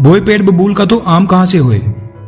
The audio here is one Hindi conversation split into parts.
बोए पेड़ बबूल का तो आम कहां से होए।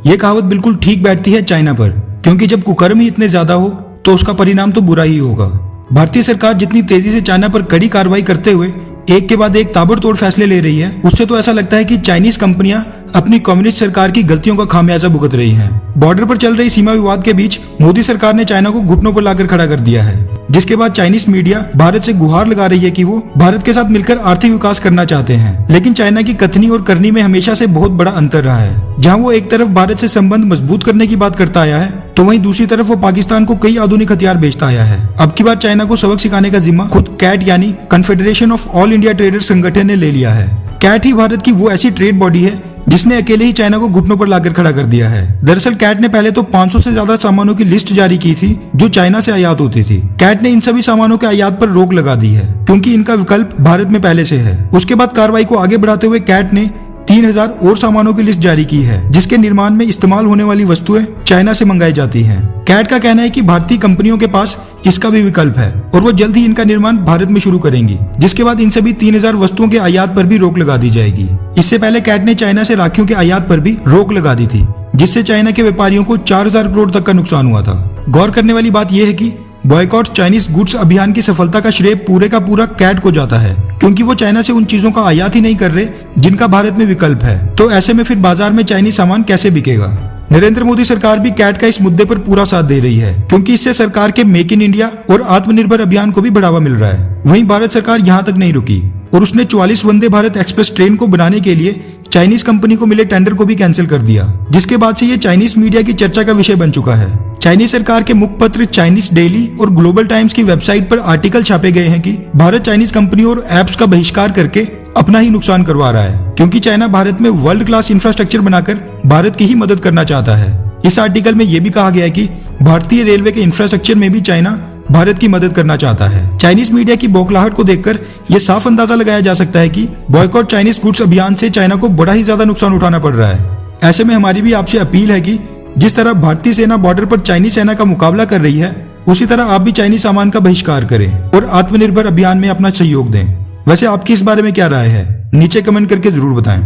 ये कहावत बिल्कुल ठीक बैठती है चाइना पर, क्योंकि जब कुकर्म ही इतने ज्यादा हो तो उसका परिणाम तो बुरा ही होगा। भारतीय सरकार जितनी तेजी से चाइना पर कड़ी कार्रवाई करते हुए एक के बाद एक ताबड़तोड़ फैसले ले रही है, उससे तो ऐसा लगता है कि चाइनीज कंपनियां अपनी कम्युनिस्ट सरकार की गलतियों का खामियाजा भुगत रही हैं। बॉर्डर पर चल रही सीमा विवाद के बीच मोदी सरकार ने चाइना को घुटनों पर लाकर खड़ा कर दिया है, जिसके बाद चाइनीज मीडिया भारत से गुहार लगा रही है कि वो भारत के साथ मिलकर आर्थिक विकास करना चाहते हैं। लेकिन चाइना की कथनी और करनी में हमेशा से बहुत बड़ा अंतर रहा है। जहां वो एक तरफ भारत से संबंध मजबूत करने की बात करता आया है, तो वहीं दूसरी तरफ वो पाकिस्तान को कई आधुनिक हथियार बेचता आया है। अब की बार चाइना को सबक सिखाने का जिम्मा खुद कैट यानी confederation of all India traders संगठन ने ले लिया है। कैट ही भारत की वो ऐसी ट्रेड बॉडी है जिसने अकेले ही चाइना को घुटनों पर लाकर खड़ा कर दिया है। दरअसल कैट ने पहले तो 500 से ज्यादा सामानों की लिस्ट जारी की थी जो चाइना से आयात होती थी। कैट ने इन सभी सामानों के आयात पर रोक लगा दी है, क्योंकि इनका विकल्प भारत में पहले से है। उसके बाद कार्रवाई को आगे बढ़ाते हुए कैट ने 3000 और सामानों की लिस्ट जारी की है, जिसके निर्माण में इस्तेमाल होने वाली वस्तुएं चाइना से मंगाई जाती हैं। कैट का कहना है कि भारतीय कंपनियों के पास इसका भी विकल्प है और वो जल्द ही इनका निर्माण भारत में शुरू करेंगी, जिसके बाद इन सभी 3000 वस्तुओं के आयात पर भी रोक लगा दी जाएगी। इससे पहले कैट ने चाइना से राखियों के आयात पर भी रोक लगा दी थी, जिससे चाइना के व्यापारियों को 4000 करोड़ तक का नुकसान हुआ था। गौर करने वाली बात यह है कि बॉयकॉट चाइनीज गुड्स अभियान की सफलता का श्रेय पूरे का पूरा कैट को जाता है, क्योंकि वो चाइना से उन चीजों का आयात ही नहीं कर रहे जिनका भारत में विकल्प है। तो ऐसे में फिर बाजार में चाइनीज सामान कैसे बिकेगा। नरेंद्र मोदी सरकार भी कैट का इस मुद्दे पर पूरा साथ दे रही है, क्योंकि इससे सरकार के मेक इन इंडिया और आत्मनिर्भर अभियान को भी बढ़ावा मिल रहा है। वहीं भारत सरकार यहाँ तक नहीं रुकी और उसने 44 वंदे भारत एक्सप्रेस ट्रेन को बनाने के लिए चाइनीज कंपनी को मिले टेंडर को भी कैंसिल कर दिया, जिसके बाद से ये चाइनीज मीडिया की चर्चा का विषय बन चुका है। चाइनीज सरकार के मुखपत्र चाइनीज डेली और ग्लोबल टाइम्स की वेबसाइट पर आर्टिकल छापे गए हैं कि भारत चाइनीज कंपनियों और एप्स का बहिष्कार करके अपना ही नुकसान करवा रहा है, क्योंकि चाइना भारत में वर्ल्ड क्लास इंफ्रास्ट्रक्चर बनाकर भारत की ही मदद करना चाहता है। इस आर्टिकल में यह भी कहा गया है कि भारतीय रेलवे के इंफ्रास्ट्रक्चर में भी चाइना भारत की मदद करना चाहता है। चाइनीज मीडिया की बौखलाहट को देखकर यह साफ अंदाजा लगाया जा सकता है कि बॉयकॉट चाइनीज गुड्स अभियान से चाइना को बड़ा ही ज्यादा नुकसान उठाना पड़ रहा है। ऐसे में हमारी भी आपसे अपील है कि जिस तरह भारतीय सेना बॉर्डर पर चाइनीज सेना का मुकाबला कर रही है, उसी तरह आप भी चाइनीज सामान का बहिष्कार करें और आत्मनिर्भर अभियान में अपना सहयोग दें। वैसे आपकी इस बारे में क्या राय है, नीचे कमेंट करके जरूर बताएं।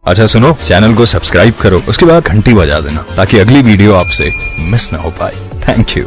अच्छा सुनो, चैनल को सब्सक्राइब करो, उसके बाद घंटी बजा देना ताकि अगली वीडियो आपसे मिस ना हो पाए। Thank you.